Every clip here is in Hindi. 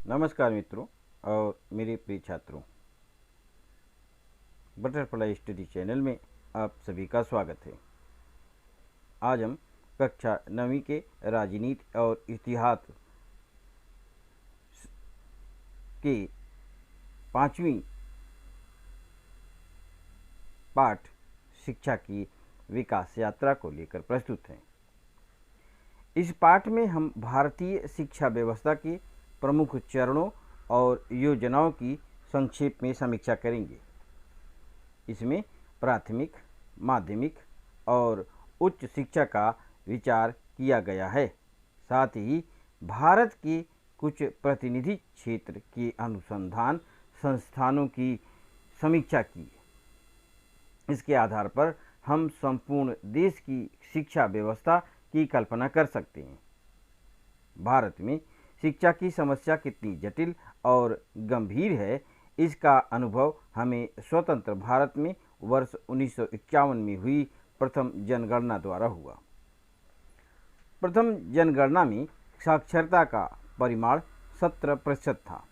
नमस्कार मित्रों और मेरे प्रिय छात्रों, बटरफ्लाई स्टडी चैनल में आप सभी का स्वागत है। आज हम कक्षा 9वीं के राजनीति और इतिहास के 5वीं पाठ शिक्षा की विकास यात्रा को लेकर प्रस्तुत हैं। इस पाठ में हम भारतीय शिक्षा व्यवस्था के प्रमुख चरणों और योजनाओं की संक्षेप में समीक्षा करेंगे। इसमें प्राथमिक, माध्यमिक और उच्च शिक्षा का विचार किया गया है। साथ ही भारत के कुछ प्रतिनिधि क्षेत्र के अनुसंधान संस्थानों की समीक्षा की। इसके आधार पर हम संपूर्ण देश की शिक्षा व्यवस्था की कल्पना कर सकते हैं। भारत में शिक्षा की समस्या कितनी जटिल और गंभीर है, इसका अनुभव हमें स्वतंत्र भारत में वर्ष 1951 में हुई प्रथम जनगणना द्वारा हुआ। प्रथम जनगणना में साक्षरता का परिमाण 17% था।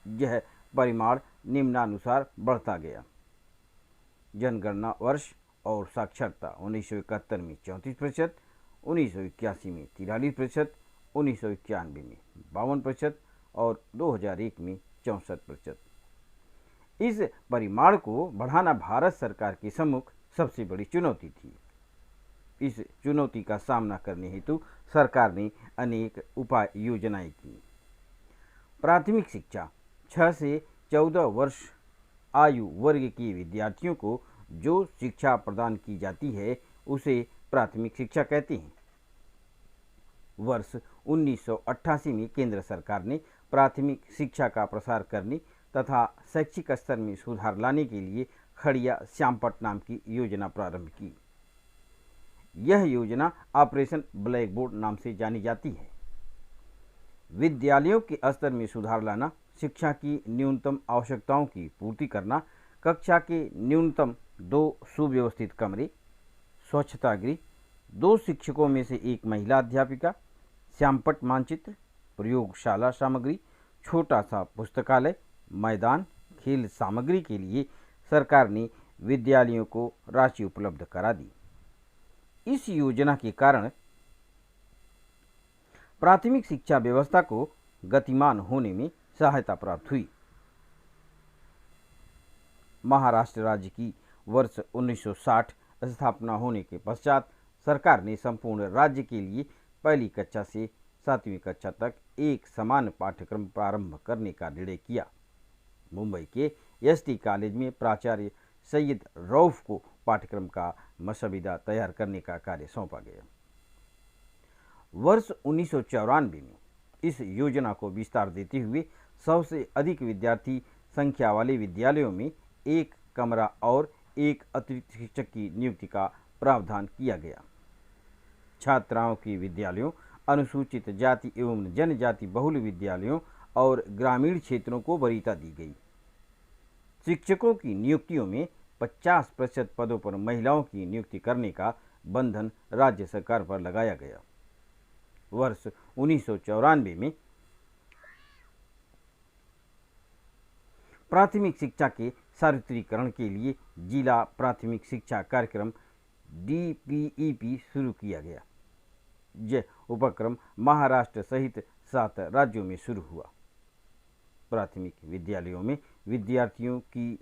यह परिमाण निम्नानुसार बढ़ता गया। जनगणना वर्ष और साक्षरता 1971 में 34%, 1981 में 43%, 1991 में 52% और 2001 में 64%। इस परिमाण को बढ़ाना भारत सरकार के सम्मुख सबसे बड़ी चुनौती थी। इस चुनौती का सामना करने हेतु सरकार ने अनेक उपाय योजनाएं की। प्राथमिक शिक्षा 6 से 14 वर्ष आयु वर्ग के विद्यार्थियों को जो शिक्षा प्रदान की जाती है उसे प्राथमिक शिक्षा कहते हैं। वर्ष 1988 में केंद्र सरकार ने प्राथमिक शिक्षा का प्रसार करने तथा शैक्षिक स्तर में सुधार लाने के लिए खड़िया श्यामपट नाम की योजना प्रारंभ की। यह योजना ऑपरेशन ब्लैक बोर्ड नाम से जानी जाती है। विद्यालयों के स्तर में सुधार लाना, शिक्षा की न्यूनतम आवश्यकताओं की पूर्ति करना, कक्षा के न्यूनतम 2 सुव्यवस्थित कमरे, स्वच्छता गृह, 2 शिक्षकों में से 1 महिला अध्यापिका, श्यामपट्ट मानचित्र, प्रयोगशाला सामग्री, छोटा सा पुस्तकालय, मैदान, खेल सामग्री के लिए सरकार ने विद्यालयों को राशि उपलब्ध करा दी। इस योजना के कारण प्राथमिक शिक्षा व्यवस्था को गतिमान होने में सहायता प्राप्त हुई। महाराष्ट्र राज्य की वर्ष 1960 स्थापना होने के पश्चात सरकार ने संपूर्ण राज्य के लिए पहली कक्षा से 7वीं कक्षा तक एक समान पाठ्यक्रम प्रारंभ करने का निर्णय किया। मुंबई के एसटी कॉलेज में प्राचार्य सैयद रऊफ को पाठ्यक्रम का मसौदा तैयार करने का कार्य सौंपा गया। वर्ष 1994 में इस योजना को विस्तार देते हुए 100 से अधिक विद्यार्थी संख्या वाले विद्यालयों में 1 कमरा और 1 अतिरिक्त शिक्षक की नियुक्ति का प्रावधान किया गया। छात्राओं के विद्यालयों, अनुसूचित जाति एवं जनजाति बहुल विद्यालयों और ग्रामीण क्षेत्रों को वरीयता दी गई। शिक्षकों की नियुक्तियों में 50% पदों पर महिलाओं की नियुक्ति करने का बंधन राज्य सरकार पर लगाया गया। वर्ष 1994 में प्राथमिक शिक्षा के सार्वत्रिकरण के लिए जिला प्राथमिक शिक्षा कार्यक्रम DPEP शुरू किया गया। यह उपक्रम महाराष्ट्र सहित 7 राज्यों में शुरू हुआ। प्राथमिक विद्यालयों में विद्यार्थियों की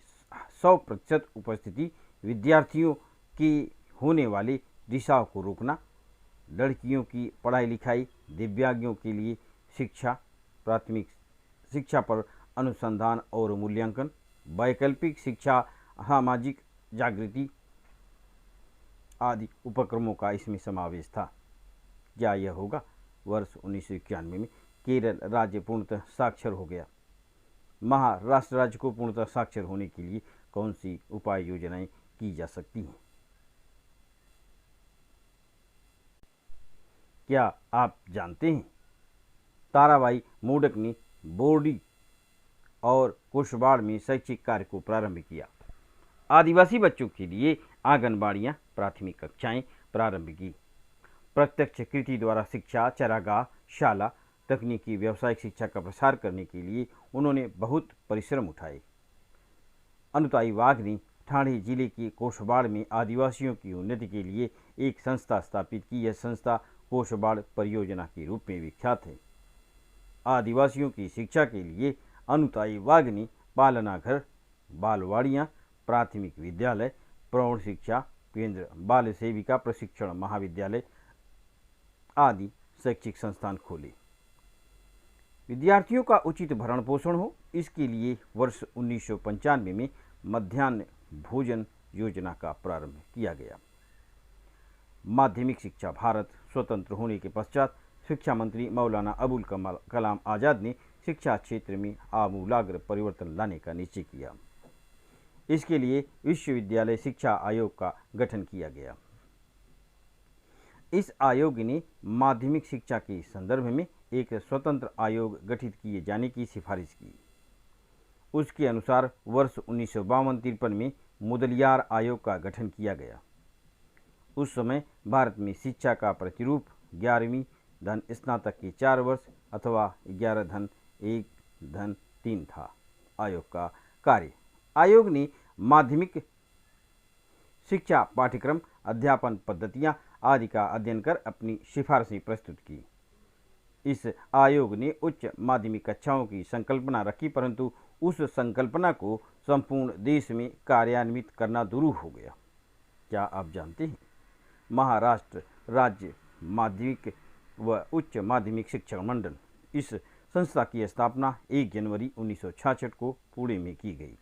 100% उपस्थिति, विद्यार्थियों के होने वाले रिसाव को रोकना, लड़कियों की पढ़ाई लिखाई, दिव्यांगों के लिए शिक्षा, प्राथमिक शिक्षा पर अनुसंधान और मूल्यांकन, वैकल्पिक शिक्षा, सामाजिक जागृति आदि उपक्रमों का इसमें समावेश था। क्या यह होगा? वर्ष 1991 में केरल राज्य पूर्णतः साक्षर हो गया। महाराष्ट्र राज्य को पूर्णतः साक्षर होने के लिए कौन सी उपाय योजनाएं की जा सकती हैं? क्या आप जानते हैं ताराबाई मोडक ने बोर्डी और कुशवाड़ में शैक्षिक कार्य को प्रारंभ किया। आदिवासी बच्चों के लिए आंगनबाड़ियां, प्राथमिक कक्षाएं प्रारंभ की। प्रत्यक्ष कृति द्वारा शिक्षा, चरागाह, शाला, तकनीकी व्यावसायिक शिक्षा का प्रसार करने के लिए उन्होंने बहुत परिश्रम उठाए। अनुताई वाघ ने ठाणे जिले के कोषबाड़ में आदिवासियों की उन्नति के लिए एक संस्था स्थापित की। यह संस्था कोषबाड़ परियोजना के रूप में विख्यात है। आदिवासियों की शिक्षा के लिए अनुताई वाघ ने पालना घर, बालवाड़ियाँ, प्राथमिक विद्यालय, प्रौढ़ शिक्षा केंद्र, बाल सेविका प्रशिक्षण महाविद्यालय आदि शैक्षिक संस्थान खोले। विद्यार्थियों का उचित भरण पोषण हो, इसके लिए वर्ष 1995 में मध्याह्न भोजन योजना का प्रारंभ किया गया। माध्यमिक शिक्षा भारत स्वतंत्र होने के पश्चात शिक्षा मंत्री मौलाना अबुल कलाम आज़ाद ने शिक्षा क्षेत्र में आमूलाग्र परिवर्तन लाने का निश्चय किया। इसके लिए विश्वविद्यालय शिक्षा आयोग का गठन किया गया। इस आयोग ने माध्यमिक शिक्षा के संदर्भ में एक स्वतंत्र आयोग गठित किए जाने की सिफारिश की। उसके अनुसार वर्ष 1952-53 में मुदलियार आयोग का गठन किया गया। उस समय भारत में शिक्षा का प्रतिरूप 11वीं धन स्नातक के 4 वर्ष अथवा 11 धन 1 धन 3 था। आयोग का कार्य: आयोग ने माध्यमिक शिक्षा पाठ्यक्रम, अध्यापन पद्धतियां आदि का अध्ययन कर अपनी सिफारिशें प्रस्तुत की। इस आयोग ने उच्च माध्यमिक कक्षाओं की संकल्पना रखी, परंतु उस संकल्पना को संपूर्ण देश में कार्यान्वित करना दुरूह हो गया। क्या आप जानते हैं, महाराष्ट्र राज्य माध्यमिक व उच्च माध्यमिक शिक्षा मंडल, इस संस्था की स्थापना 1 जनवरी 1966 को पुणे में की गई।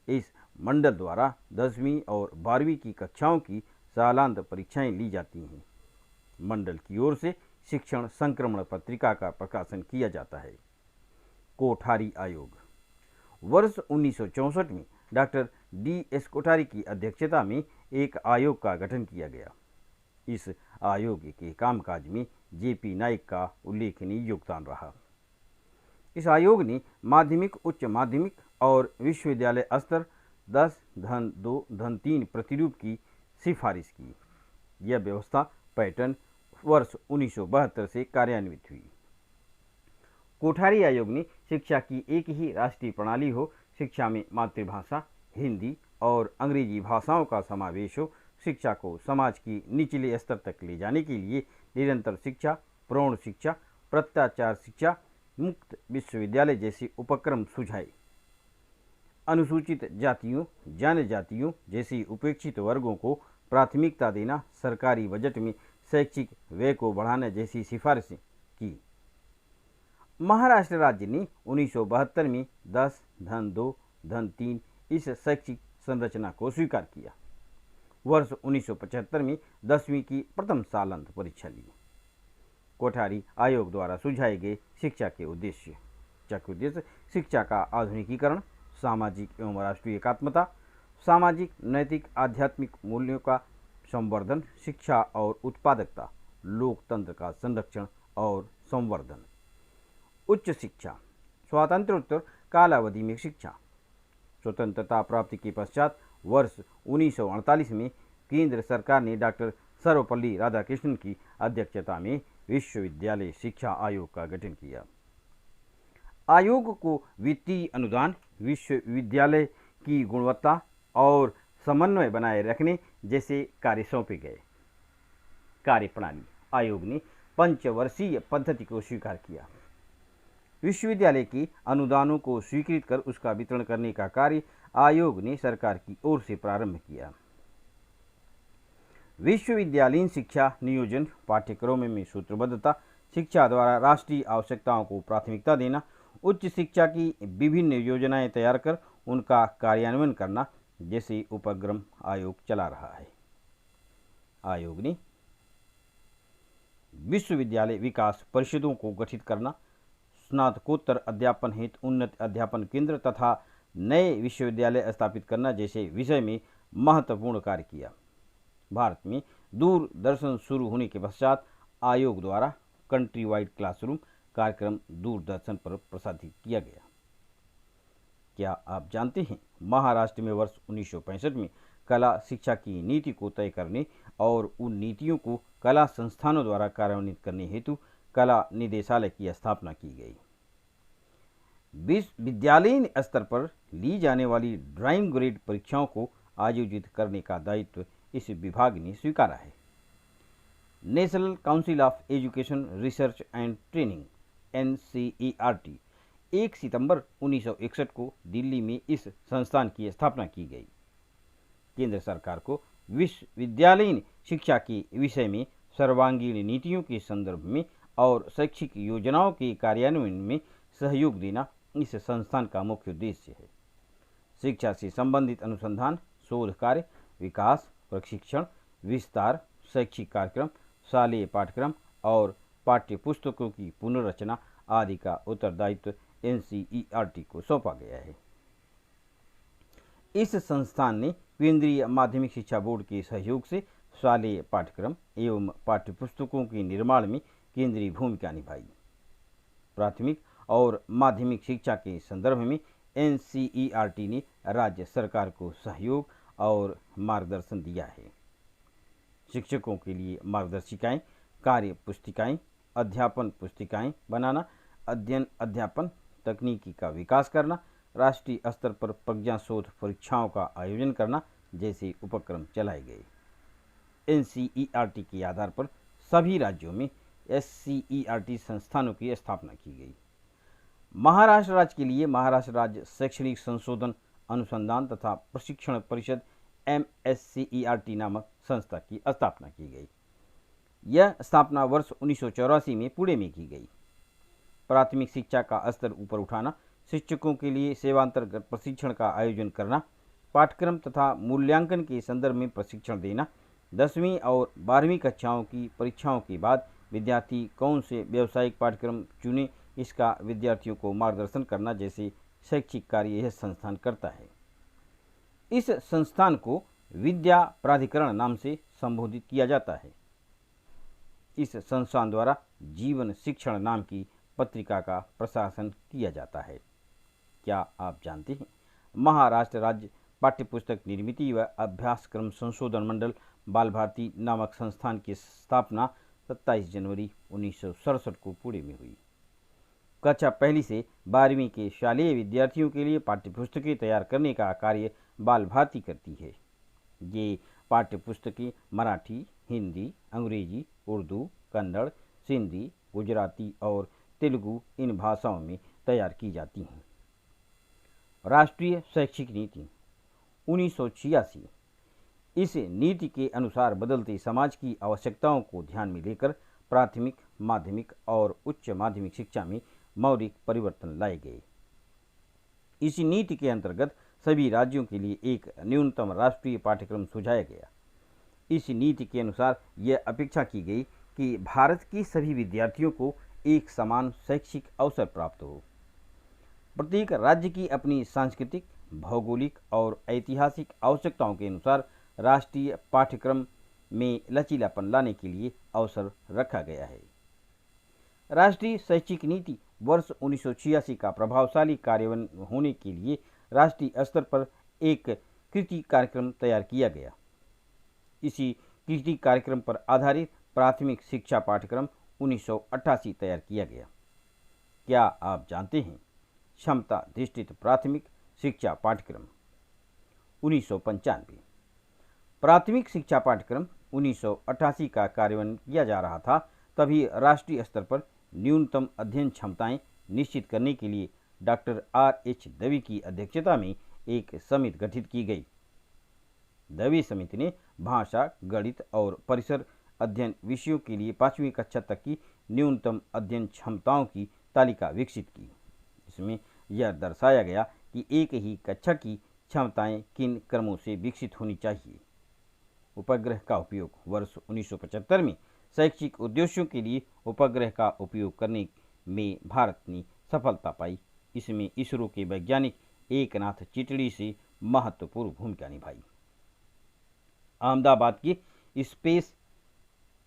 इस मंडल द्वारा 10वीं और 12वीं की कक्षाओं की सालांत परीक्षाएं ली जाती हैं। मंडल की ओर से शिक्षण संक्रमण पत्रिका का प्रकाशन किया जाता है। कोठारी आयोग: वर्ष 1964 में डॉक्टर D.S. कोठारी की अध्यक्षता में एक आयोग का गठन किया गया। इस आयोग के कामकाज में J.P. नाइक का उल्लेखनीय योगदान रहा। इस आयोग ने माध्यमिक, उच्च माध्यमिक और विश्वविद्यालय स्तर 10 धन 2 धन 3 प्रतिरूप की सिफारिश की। यह व्यवस्था पैटर्न वर्ष 1972 से कार्यान्वित हुई। कोठारी आयोग ने शिक्षा की एक ही राष्ट्रीय प्रणाली हो, शिक्षा में मातृभाषा हिंदी और अंग्रेजी भाषाओं का समावेश हो, शिक्षा को समाज की निचले स्तर तक ले जाने के लिए निरंतर शिक्षा, प्रौढ़ शिक्षा, प्रत्याचार शिक्षा, मुक्त विश्वविद्यालय जैसे उपक्रम सुझाए। अनुसूचित जातियों, जनजातियों जैसी उपेक्षित वर्गों को प्राथमिकता देना, सरकारी बजट में शैक्षिक व्यय को बढ़ाने जैसी सिफारिशें की। महाराष्ट्र राज्य ने 1972 में 10 धन 2 धन 3 इस शैक्षिक संरचना को स्वीकार किया। वर्ष 1975 में 10वीं की प्रथम सालांत परीक्षा ली। कोठारी आयोग द्वारा सुझाए गए शिक्षा के उद्देश्य: शिक्षा का आधुनिकीकरण, सामाजिक एवं राष्ट्रीय एकात्मता, सामाजिक नैतिक आध्यात्मिक मूल्यों का संवर्धन, शिक्षा और उत्पादकता, लोकतंत्र का संरक्षण और संवर्धन। उच्च शिक्षा: स्वातंत्र्योत्तर कालावधि में शिक्षा। स्वतंत्रता प्राप्ति के पश्चात वर्ष 1948 में केंद्र सरकार ने डॉक्टर सर्वपल्ली राधाकृष्णन की अध्यक्षता में विश्वविद्यालय शिक्षा आयोग का गठन किया। आयोग को वित्तीय अनुदान, विश्वविद्यालय की गुणवत्ता और समन्वय बनाए रखने जैसे कार्य सौंपे गए। कार्यप्रणाली: आयोग ने पंचवर्षीय पद्धति को स्वीकार किया। विश्वविद्यालय के अनुदानों को स्वीकृत कर उसका वितरण करने का कार्य आयोग ने सरकार की ओर से प्रारंभ किया। विश्वविद्यालयीन शिक्षा नियोजन, पाठ्यक्रमों में सूत्रबद्धता, शिक्षा द्वारा राष्ट्रीय आवश्यकताओं को प्राथमिकता देना, उच्च शिक्षा की विभिन्न योजनाएं तैयार कर उनका कार्यान्वयन करना जैसे उपक्रम आयोग चला रहा है। आयोग ने विश्वविद्यालय विकास परिषदों को गठित करना, स्नातकोत्तर अध्यापन हेतु उन्नत अध्यापन केंद्र तथा नए विश्वविद्यालय स्थापित करना जैसे विषय में महत्वपूर्ण कार्य किया। भारत में दूरदर्शन शुरू होने के पश्चात आयोग द्वारा कंट्री वाइड क्लासरूम कार्यक्रम दूरदर्शन पर प्रसारित किया गया। क्या आप जानते हैं, महाराष्ट्र में वर्ष 1965 में कला शिक्षा की नीति को तय करने और उन नीतियों को कला संस्थानों द्वारा कार्यान्वित करने हेतु कला निदेशालय की स्थापना की गई। विश्वविद्यालयीन स्तर पर ली जाने वाली ड्राइंग ग्रेड परीक्षाओं को आयोजित करने का दायित्व इस विभाग ने स्वीकारा है। National council of education research and training NCERT 1 सितंबर 1961 को दिल्ली में इस संस्थान की स्थापना की गई। केंद्र सरकार को विश्वविद्यालयीन शिक्षा के विषय में सर्वांगीण नीतियों के संदर्भ में और शैक्षिक योजनाओं के कार्यान्वयन में सहयोग देना इस संस्थान का मुख्य उद्देश्य है। शिक्षा से संबंधित अनुसंधान, शोध कार्य, विकास, प्रशिक्षण, विस्तार, शैक्षिक कार्यक्रम, शालेय पाठ्यक्रम और पाठ्य पुस्तकों की पुनर्रचना आदि का उत्तरदायित्व NCERT को सौंपा गया है। इस संस्थान ने केंद्रीय माध्यमिक शिक्षा बोर्ड के सहयोग से शालेय पाठ्यक्रम एवं पाठ्यपुस्तकों के निर्माण में केंद्रीय भूमिका निभाई। प्राथमिक और माध्यमिक शिक्षा के संदर्भ में NCERT ने राज्य सरकार को सहयोग और मार्गदर्शन दिया है। शिक्षकों के लिए मार्गदर्शिकाएं, कार्य पुस्तिकाएं, अध्यापन पुस्तिकाएं बनाना, अध्ययन अध्यापन तकनीकी का विकास करना, राष्ट्रीय स्तर पर प्रज्ञा शोध परीक्षाओं का आयोजन करना जैसे उपक्रम चलाए गए। NCERT के आधार पर सभी राज्यों में SCERT संस्थानों की स्थापना की गई। महाराष्ट्र राज्य के लिए महाराष्ट्र राज्य शैक्षणिक संशोधन अनुसंधान तथा प्रशिक्षण परिषद MSCERT नामक संस्था की स्थापना की गई। यह स्थापना वर्ष 1984 में पुणे में की गई। प्राथमिक शिक्षा का स्तर ऊपर उठाना, शिक्षकों के लिए सेवांतर्गत प्रशिक्षण का आयोजन करना, पाठ्यक्रम तथा मूल्यांकन के संदर्भ में प्रशिक्षण देना, 10वीं और 12वीं कक्षाओं की परीक्षाओं के बाद विद्यार्थी कौन से व्यावसायिक पाठ्यक्रम चुने इसका विद्यार्थियों को मार्गदर्शन करना जैसे शैक्षिक कार्य यह संस्थान करता है। इस संस्थान को विद्या प्राधिकरण नाम से संबोधित किया जाता है। इस संस्थान द्वारा जीवन शिक्षण नाम की पत्रिका का प्रशासन किया जाता है। क्या आप जानते हैं महाराष्ट्र राज्य पाठ्यपुस्तक निर्मिति व अभ्यासक्रम संशोधन मंडल बाल भारती नामक संस्थान की स्थापना 27 जनवरी 1967 को पुणे में हुई। कक्षा पहली से 12वीं के शालेय विद्यार्थियों के लिए पाठ्यपुस्तकें तैयार करने का कार्य बाल भारती करती है। ये पाठ्यपुस्तकें मराठी, हिंदी, अंग्रेजी, उर्दू, कन्नड़, सिंधी, गुजराती और तेलुगु इन भाषाओं में तैयार की जाती हैं। राष्ट्रीय शैक्षिक नीति 1986 इस नीति के अनुसार बदलते समाज की आवश्यकताओं को ध्यान में लेकर प्राथमिक, माध्यमिक और उच्च माध्यमिक शिक्षा में मौलिक परिवर्तन लाए गए। इस नीति के अंतर्गत सभी राज्यों के लिए एक न्यूनतम राष्ट्रीय पाठ्यक्रम सुझाया गया। इस नीति के अनुसार यह अपेक्षा की गई कि भारत के सभी विद्यार्थियों को एक समान शैक्षिक अवसर प्राप्त हो। प्रत्येक राज्य की अपनी सांस्कृतिक, भौगोलिक और ऐतिहासिक आवश्यकताओं के अनुसार राष्ट्रीय पाठ्यक्रम में लचीलापन लाने के लिए अवसर रखा गया है। राष्ट्रीय शैक्षिक नीति वर्ष 1986 का प्रभावशाली कार्यान्वयन होने के लिए राष्ट्रीय स्तर पर एक कृति कार्यक्रम तैयार किया गया। इसी कृति कार्यक्रम पर आधारित प्राथमिक शिक्षा पाठ्यक्रम 1988 तैयार किया गया। क्या आप जानते हैं क्षमता अधिष्ठित प्राथमिक शिक्षा पाठ्यक्रम 1995 प्राथमिक शिक्षा पाठ्यक्रम 1988 का कार्यान्वयन किया जा रहा था, तभी राष्ट्रीय स्तर पर न्यूनतम अध्ययन क्षमताएं निश्चित करने के लिए डॉक्टर R.H. दवे की अध्यक्षता में एक समिति गठित की गई। दवे समिति ने भाषा, गणित और परिसर अध्ययन विषयों के लिए 5वीं कक्षा तक की न्यूनतम अध्ययन क्षमताओं की तालिका विकसित की। इसमें यह दर्शाया गया कि एक ही कक्षा की क्षमताएं किन क्रमों से विकसित होनी चाहिए। उपग्रह का उपयोग वर्ष 1975 में शैक्षिक उद्देश्यों के लिए उपग्रह का उपयोग करने में भारत ने सफलता पाई। इसमें इसरो के वैज्ञानिक एकनाथ चिटड़ी से महत्वपूर्ण भूमिका निभाई। अहमदाबाद के स्पेस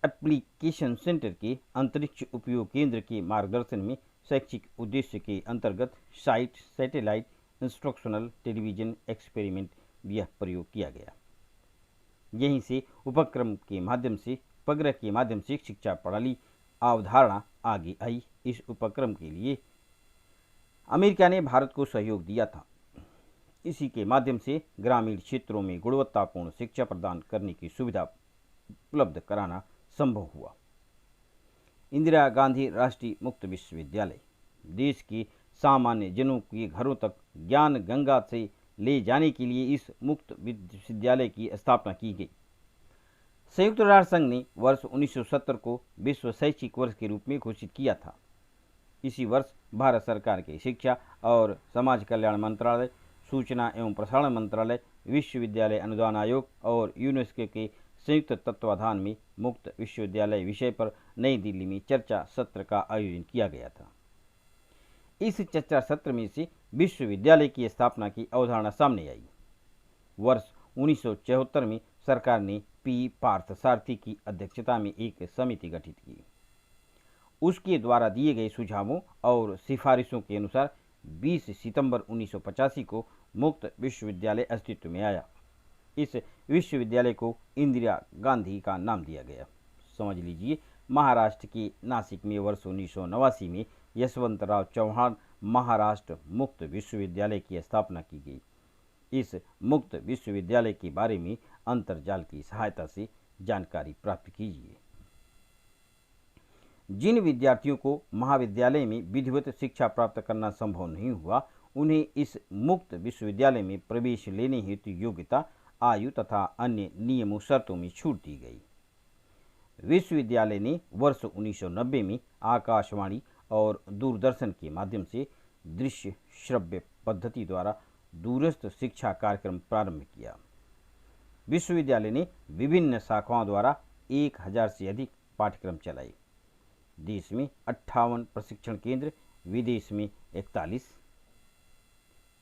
एप्लीकेशन सेंटर के अंतरिक्ष उपयोग केंद्र के मार्गदर्शन में शैक्षिक उद्देश्य के अंतर्गत site satellite instructional television experiment यह प्रयोग किया गया। यहीं से उपक्रम के माध्यम से उपग्रह के माध्यम से शिक्षा प्रणाली अवधारणा आगे आई। इस उपक्रम के लिए अमेरिका ने भारत को सहयोग दिया था। इसी के माध्यम से ग्रामीण क्षेत्रों में गुणवत्तापूर्ण शिक्षा प्रदान करने की सुविधा उपलब्ध कराना संभव हुआ। इंदिरा गांधी राष्ट्रीय मुक्त विश्वविद्यालय देश के सामान्य जनों के घरों तक ज्ञान गंगा से ले जाने के लिए इस मुक्त विश्वविद्यालय की स्थापना की गई। संयुक्त राष्ट्र संघ ने वर्ष 1970 को विश्व शैक्षिक वर्ष के रूप में घोषित किया था। इसी वर्ष भारत सरकार के शिक्षा और समाज कल्याण मंत्रालय, सूचना एवं प्रसारण मंत्रालय, विश्वविद्यालय अनुदान आयोग और यूनेस्को के संयुक्त तत्वाधान में मुक्त विश्वविद्यालय विषय पर नई दिल्ली में चर्चा सत्र का आयोजन किया गया था। इस चर्चा सत्र में से विश्वविद्यालय की स्थापना की अवधारणा सामने आई। वर्ष 1974 में सरकार ने पी पार्थसारथी की अध्यक्षता में एक समिति गठित की। उसके द्वारा दिए गए सुझावों और सिफारिशों के अनुसार 20 सितंबर 1985 को मुक्त विश्वविद्यालय अस्तित्व में आया। इस विश्वविद्यालय को इंदिरा गांधी का नाम दिया गया। समझ लीजिए, महाराष्ट्र के नासिक में वर्ष 1989 में यशवंतराव चौहान महाराष्ट्र मुक्त विश्वविद्यालय की स्थापना की गई। इस मुक्त विश्वविद्यालय के बारे में अंतर्जाल की सहायता से जानकारी प्राप्त कीजिए। जिन विद्यार्थियों को महाविद्यालय में विधिवत शिक्षा प्राप्त करना संभव नहीं हुआ, उन्हें इस मुक्त विश्वविद्यालय में प्रवेश लेने हेतु योग्यता, आयु तथा अन्य नियमों शर्तों में छूट दी गई। विश्वविद्यालय ने वर्ष 1990 में आकाशवाणी और दूरदर्शन के माध्यम से दृश्य श्रव्य पद्धति द्वारा दूरस्थ शिक्षा कार्यक्रम प्रारंभ किया। विश्वविद्यालय ने विभिन्न शाखाओं द्वारा 1000 से अधिक पाठ्यक्रम चलाए। देश में 58 प्रशिक्षण केंद्र, विदेश में 41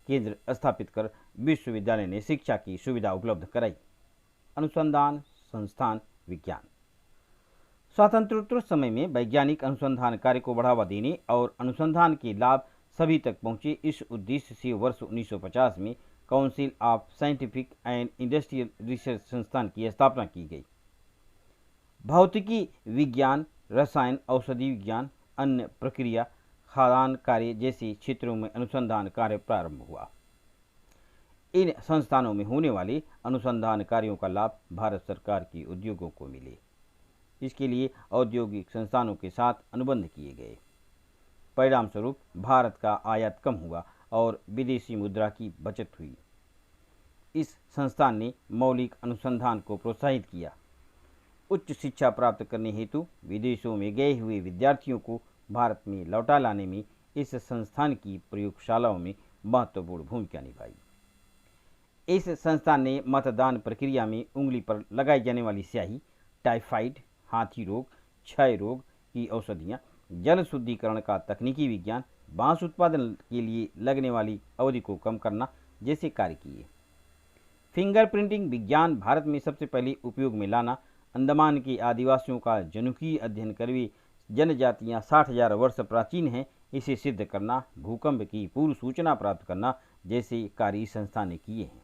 केंद्र स्थापित कर विश्वविद्यालय ने शिक्षा की सुविधा उपलब्ध कराई। अनुसंधान संस्थान विज्ञान। स्वातंत्रोत्तर समय में वैज्ञानिक अनुसंधान कार्य को बढ़ावा देने और अनुसंधान के लाभ सभी तक पहुंचे, इस उद्देश्य से वर्ष 1950 में council of scientific and industrial research संस्थान की स्थापना की गई। भौतिकी विज्ञान, रसायन, औषधि विज्ञान, अन्य प्रक्रिया, खाद्यान्न कार्य जैसे क्षेत्रों में अनुसंधान कार्य प्रारंभ हुआ। इन संस्थानों में होने वाले अनुसंधान कार्यों का लाभ भारत सरकार के उद्योगों को मिले। इसके लिए औद्योगिक संस्थानों के साथ अनुबंध किए गए। परिणाम स्वरूप भारत का आयात कम हुआ और विदेशी मुद्रा की बचत हुई। इस संस्थान ने मौलिक अनुसंधान को प्रोत्साहित किया। उच्च शिक्षा प्राप्त करने हेतु विदेशों में गए हुए विद्यार्थियों को भारत में लौटा लाने में इस संस्थान की प्रयोगशालाओं में महत्वपूर्ण भूमिका निभाई। इस संस्थान ने मतदान प्रक्रिया में उंगली पर लगाई जाने वाली स्याही, टाइफाइड, हाथी रोग, क्षय रोग की औषधियाँ, जल शुद्धिकरण का तकनीकी विज्ञान, बांस उत्पादन के लिए लगने वाली अवधि को कम करना जैसे कार्य किए। फिंगरप्रिंटिंग विज्ञान भारत में सबसे पहले उपयोग में लाना, अंडमान के आदिवासियों का जनुकीय अध्ययन कर वे जनजातियाँ 60,000 वर्ष प्राचीन हैं, इसे सिद्ध करना, भूकंप की पूर्व सूचना प्राप्त करना जैसे कार्य इस संस्था ने किए हैं।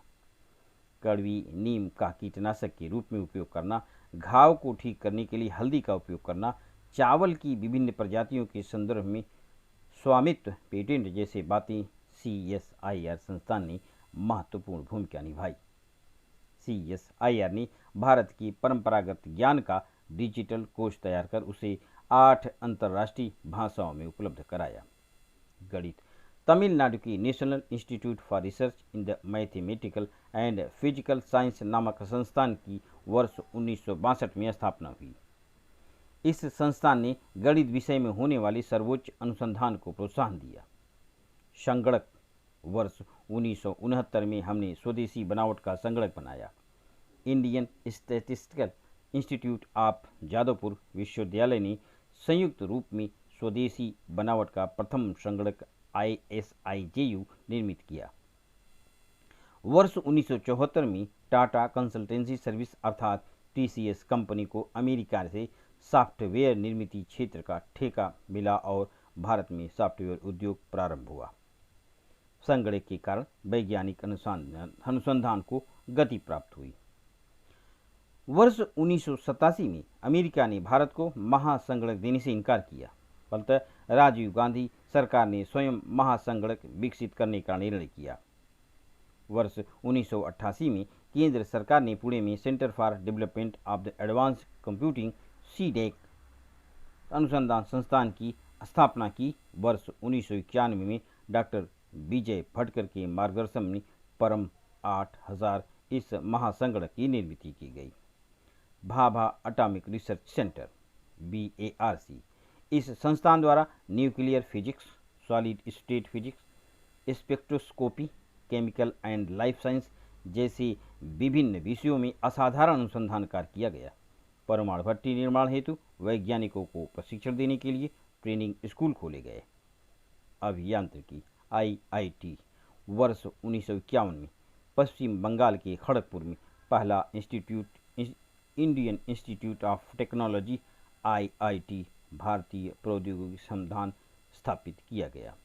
कड़वी नीम का कीटनाशक के रूप में उपयोग करना, घाव को ठीक करने के लिए हल्दी का उपयोग करना, चावल की विभिन्न प्रजातियों के संदर्भ में स्वामित्व पेटेंट जैसे बातें CSIR संस्थान ने महत्वपूर्ण भूमिका निभाई। CSIR ने भारत की परंपरागत ज्ञान का डिजिटल कोश तैयार कर उसे 8 अंतर्राष्ट्रीय भाषाओं में उपलब्ध कराया। गणित। तमिलनाडु की national institute for research in the mathematical and physical science नामक संस्थान की वर्ष 1962 में स्थापना हुई। इस संस्थान ने गणित विषय में होने वाले सर्वोच्च अनुसंधान को प्रोत्साहन दिया। संगणक। वर्ष 1969 में हमने स्वदेशी बनावट का संगणक बनाया। Indian statistical institute of Jadavpur विश्वविद्यालय ने संयुक्त रूप में स्वदेशी बनावट का प्रथम संगणक ISIJU निर्मित किया। वर्ष 1974 में टाटा कंसल्टेंसी सर्विस अर्थात TCS कंपनी को अमेरिका से सॉफ्टवेयर निर्मित क्षेत्र का ठेका मिला और भारत में सॉफ्टवेयर उद्योग प्रारंभ हुआ। संगणक के कारण वैज्ञानिक अनुसंधान को गति प्राप्त हुई। वर्ष 1987 में अमेरिका ने भारत को महासंगणक देने से इनकार किया। फलतः राजीव गांधी सरकार ने स्वयं महासंगणक विकसित करने का निर्णय किया। वर्ष 1988 में केंद्र सरकार ने पुणे में centre for development of the advanced computing (CDAC) अनुसंधान संस्थान की स्थापना की। वर्ष 1991 में डॉक्टर विजय भटकर के मार्गदर्शन में परम 8000 इस महासंगणक की निर्मित की गई। Bhabha atomic research centre (BARC) इस संस्थान द्वारा nuclear physics, solid state physics, spectroscopy, chemical and life science जैसे विभिन्न विषयों में असाधारण अनुसंधान कार्य किया गया। परमाणु भट्टी निर्माण हेतु वैज्ञानिकों को प्रशिक्षण देने के लिए ट्रेनिंग स्कूल खोले गए। अभियांत्रिकी IIT वर्ष 1951 में पश्चिम बंगाल के खड़गपुर में पहला Indian institute of technology IIT भारतीय प्रौद्योगिकी संस्थान स्थापित किया गया।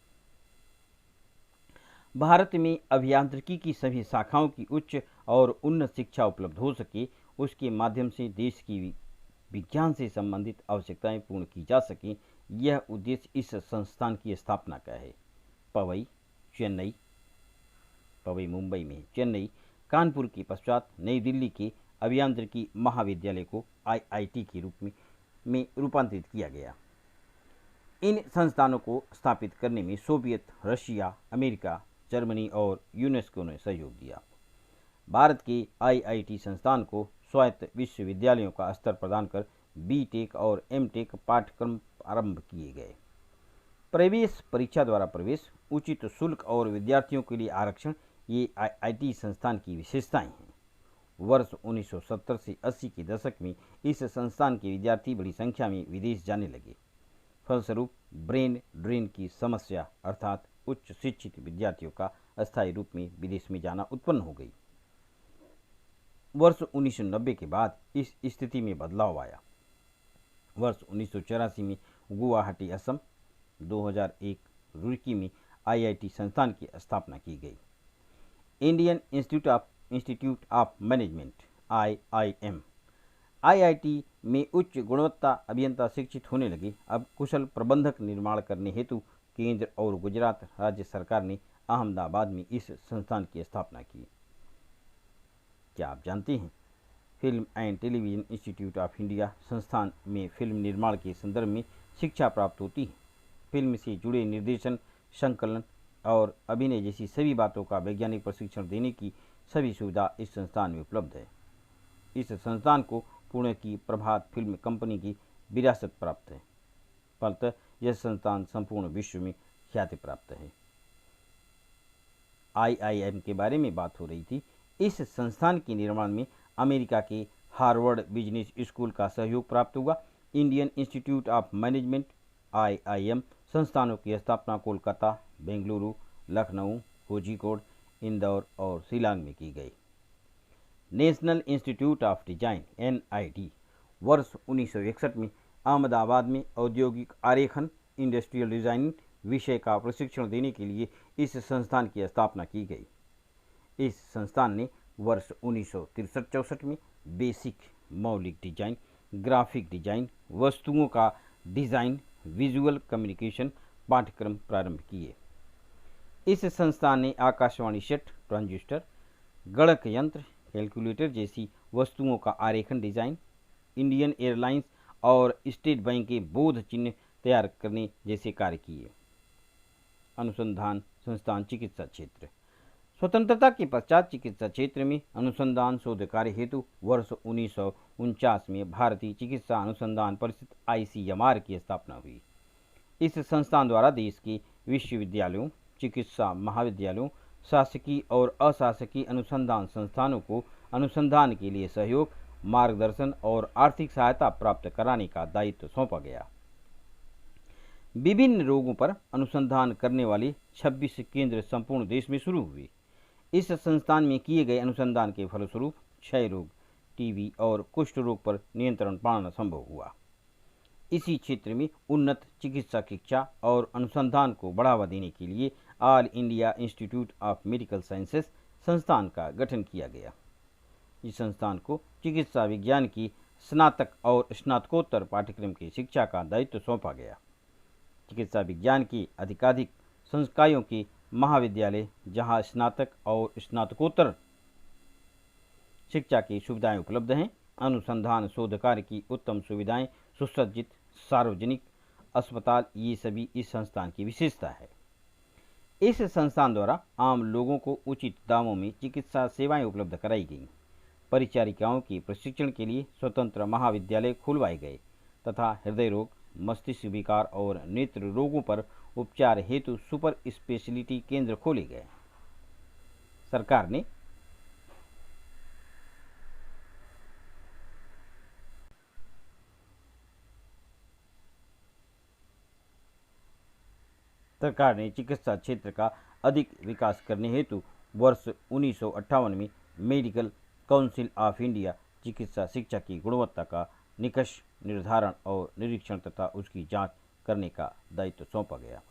भारत में अभियांत्रिकी की सभी शाखाओं की उच्च और उन्नत शिक्षा उपलब्ध हो सके, उसके माध्यम से देश की विज्ञान से संबंधित आवश्यकताएं पूर्ण की जा सकें, यह उद्देश्य इस संस्थान की स्थापना का है। पवई मुंबई में, चेन्नई, कानपुर के पश्चात नई दिल्ली के अभियांत्रिकी महाविद्यालय को IIT के रूप में रूपांतरित किया गया। इन संस्थानों को स्थापित करने में सोवियत, रशिया, अमेरिका, जर्मनी और यूनेस्को ने सहयोग दिया। भारत के IIT संस्थान को स्वायत्त विश्वविद्यालयों का स्तर प्रदान कर BTech और MTech पाठ्यक्रम आरंभ किए गए। प्रवेश परीक्षा द्वारा प्रवेश, उचित शुल्क और विद्यार्थियों के लिए आरक्षण ये IIT संस्थान की विशेषताएं हैं। वर्ष 1970 से 80 के दशक में इस संस्थान के विद्यार्थी बड़ी संख्या में विदेश जाने लगे। फलस्वरूप ब्रेन ड्रेन की समस्या अर्थात उच्च शिक्षित विद्यार्थियों का अस्थायी रूप में विदेश में जाना उत्पन्न हो गई। वर्ष 1990 के बाद इस स्थिति में बदलाव आया। वर्ष 1984 में गुवाहाटी असम, 2001 रुड़की में IIT संस्थान की स्थापना की गई। Indian institute of management IIM IIT में उच्च गुणवत्ता अभियंता शिक्षित होने लगे। अब कुशल प्रबंधक निर्माण करने हेतु केंद्र और गुजरात राज्य सरकार ने अहमदाबाद में इस संस्थान की स्थापना की। क्या आप जानते हैं, film and television institute of India संस्थान में फिल्म निर्माण के संदर्भ में शिक्षा प्राप्त होती है। फिल्म से जुड़े निर्देशन, संकलन और अभिनय जैसी सभी बातों का वैज्ञानिक प्रशिक्षण देने की सभी सुविधा इस संस्थान में उपलब्ध है। इस संस्थान को पुणे की प्रभात फिल्म कंपनी की विरासत प्राप्त है। फलतः यह संस्थान संपूर्ण विश्व में ख्याति प्राप्त है। IIM के बारे में बात हो रही थी। इस संस्थान के निर्माण में अमेरिका के हार्वर्ड बिजनेस स्कूल का सहयोग प्राप्त हुआ। Indian institute of management IIM संस्थानों की स्थापना कोलकाता, बेंगलुरु, लखनऊ, कोझिकोड, इंदौर और शिलांग में की गई। National institute of design NID वर्ष 1961 में अहमदाबाद में औद्योगिक आरेखन इंडस्ट्रियल डिजाइनिंग विषय का प्रशिक्षण देने के लिए इस संस्थान की स्थापना की गई। इस संस्थान ने वर्ष 1963-64 में बेसिक मौलिक डिजाइन, ग्राफिक डिजाइन, वस्तुओं का डिजाइन, विजुअल कम्युनिकेशन पाठ्यक्रम प्रारंभ किए। इस संस्थान ने आकाशवाणी सेट, ट्रांजिस्टर, गणक यंत्र, कैलकुलेटर जैसी वस्तुओं का आरेखन डिजाइन, इंडियन एयरलाइंस और स्टेट बैंक के बोध चिन्ह तैयार करने जैसे कार्य किए। अनुसंधान संस्थान चिकित्सा क्षेत्र। स्वतंत्रता के पश्चात चिकित्सा क्षेत्र में अनुसंधान शोध कार्य हेतु वर्ष 1949 में भारतीय चिकित्सा अनुसंधान परिषद ICMR की स्थापना हुई। इस संस्थान द्वारा देश के विश्वविद्यालयों, चिकित्सा महाविद्यालयों, शासकीय और अशासकीय अनुसंधान संस्थानों को अनुसंधान के लिए सहयोग, मार्गदर्शन और आर्थिक सहायता प्राप्त कराने का दायित्व सौंपा गया। विभिन्न रोगों पर अनुसंधान करने वाले 26 केंद्र संपूर्ण देश में शुरू हुए। इस संस्थान में किए गए अनुसंधान के फलस्वरूप क्षय रोग, TB और कुष्ठ रोग पर नियंत्रण पाना संभव हुआ। इसी क्षेत्र में उन्नत चिकित्सा शिक्षा और अनुसंधान को बढ़ावा देने के लिए all India institute of medical sciences संस्थान का गठन किया गया। इस संस्थान को चिकित्सा विज्ञान की स्नातक और स्नातकोत्तर पाठ्यक्रम की शिक्षा का दायित्व सौंपा गया। चिकित्सा विज्ञान की अधिकाधिक संकायों की महाविद्यालय जहां स्नातक और स्नातकोत्तर शिक्षा की सुविधाएं उपलब्ध हैं। अनुसंधान शोध कार्य की उत्तम सुविधाएं, सुसज्जित सार्वजनिक अस्पताल, ये सभी इस संस्थान की विशेषता है। इस संस्थान द्वारा आम लोगों को उचित दामों में चिकित्सा सेवाएं उपलब्ध कराई गईं। परिचारिकाओं की प्रशिक्षण के लिए स्वतंत्र महाविद्यालय खुलवाए गए तथा हृदय रोग, मस्तिष्क विकार और नेत्र रोगों पर उपचार हेतु सुपर स्पेशलिटी केंद्र खोले गए। सरकार ने चिकित्सा क्षेत्र का अधिक विकास करने हेतु वर्ष 1958 में मेडिकल काउंसिल ऑफ इंडिया चिकित्सा शिक्षा की गुणवत्ता का निष्कर्ष निर्धारण और निरीक्षण तथा उसकी जांच करने का दायित्व सौंपा गया।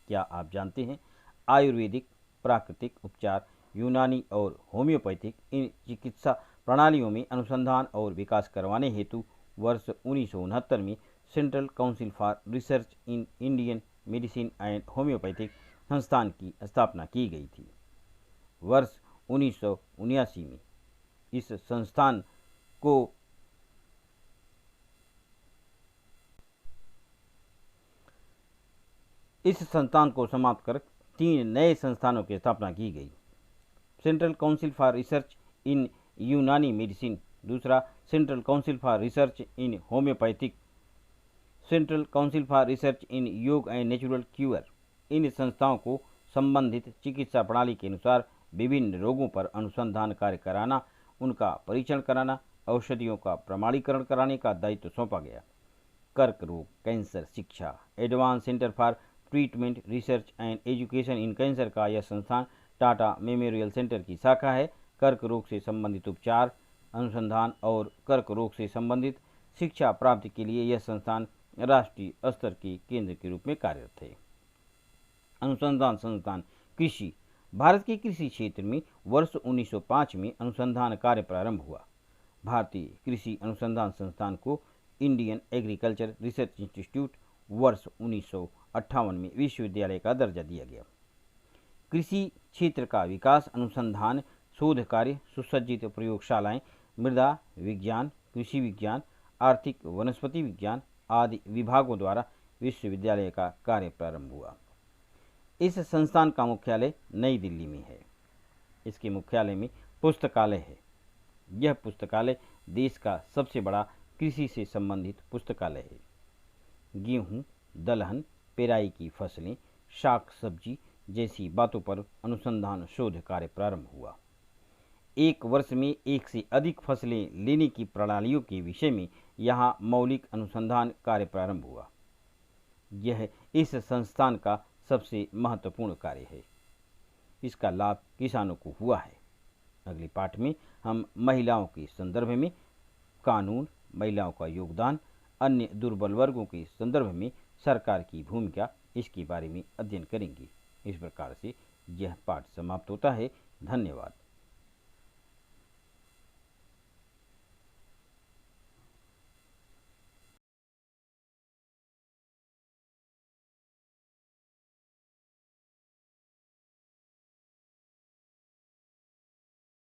क्या आप जानते हैं, आयुर्वेदिक, प्राकृतिक उपचार, यूनानी और होम्योपैथिक इन चिकित्सा प्रणालियों में अनुसंधान और विकास करवाने हेतु वर्ष 1969 में central council for research in Indian medicine and homeopathic संस्थान की स्थापना की गई थी। वर्ष 1979 में इस संस्थान को समाप्त कर 3 नए संस्थानों की स्थापना की गई। सेंट्रल काउंसिल फॉर रिसर्च इन यूनानी मेडिसिन, दूसरा central council for research in homeopathic, central council for research इन योग एंड नेचुरल क्यूर। इन संस्थाओं को संबंधित चिकित्सा प्रणाली के अनुसार विभिन्न रोगों पर अनुसंधान कार्य कराना, उनका परीक्षण कराना, औषधियों का प्रमाणीकरण कराने का दायित्व सौंपा गया। कर्क रोग, कैंसर शिक्षा, advance centre for treatment research and education in cancer का यह संस्थान टाटा मेमोरियल सेंटर की शाखा है। कर्क रोग से संबंधित उपचार, अनुसंधान और कर्क रोग से संबंधित शिक्षा प्राप्ति के लिए यह संस्थान राष्ट्रीय स्तर के केंद्र के रूप में कार्यरत है। अनुसंधान संस्थान कृषि, भारत के कृषि क्षेत्र में वर्ष 1905 में अनुसंधान कार्य प्रारंभ हुआ। भारतीय कृषि अनुसंधान संस्थान को इंडियन एग्रीकल्चर रिसर्च इंस्टीट्यूट वर्ष 1958 में विश्वविद्यालय का दर्जा दिया गया। कृषि क्षेत्र का विकास अनुसंधान शोध कार्य, सुसज्जित प्रयोगशालाएं, मृदा विज्ञान, कृषि विज्ञान, आर्थिक वनस्पति विज्ञान आदि विभागों द्वारा विश्वविद्यालय का कार्य प्रारंभ हुआ। इस संस्थान का मुख्यालय नई दिल्ली में है। इसके मुख्यालय में पुस्तकालय है। यह पुस्तकालय देश का सबसे बड़ा कृषि से संबंधित पुस्तकालय है। गेहूं, दलहन, पेराई की फसलें, शाक सब्जी जैसी बातों पर अनुसंधान शोध कार्य प्रारंभ हुआ। एक वर्ष में एक से अधिक फसलें लेने की प्रणालियों के विषय में यहाँ मौलिक अनुसंधान कार्य प्रारंभ हुआ। यह इस संस्थान का सबसे महत्वपूर्ण कार्य है। इसका लाभ किसानों को हुआ है। अगले पाठ में हम महिलाओं के संदर्भ में कानून, महिलाओं का योगदान, अन्य दुर्बल वर्गों के संदर्भ में सरकार की भूमिका, इसके बारे में अध्ययन करेंगे। इस प्रकार से यह पाठ समाप्त होता है। धन्यवाद।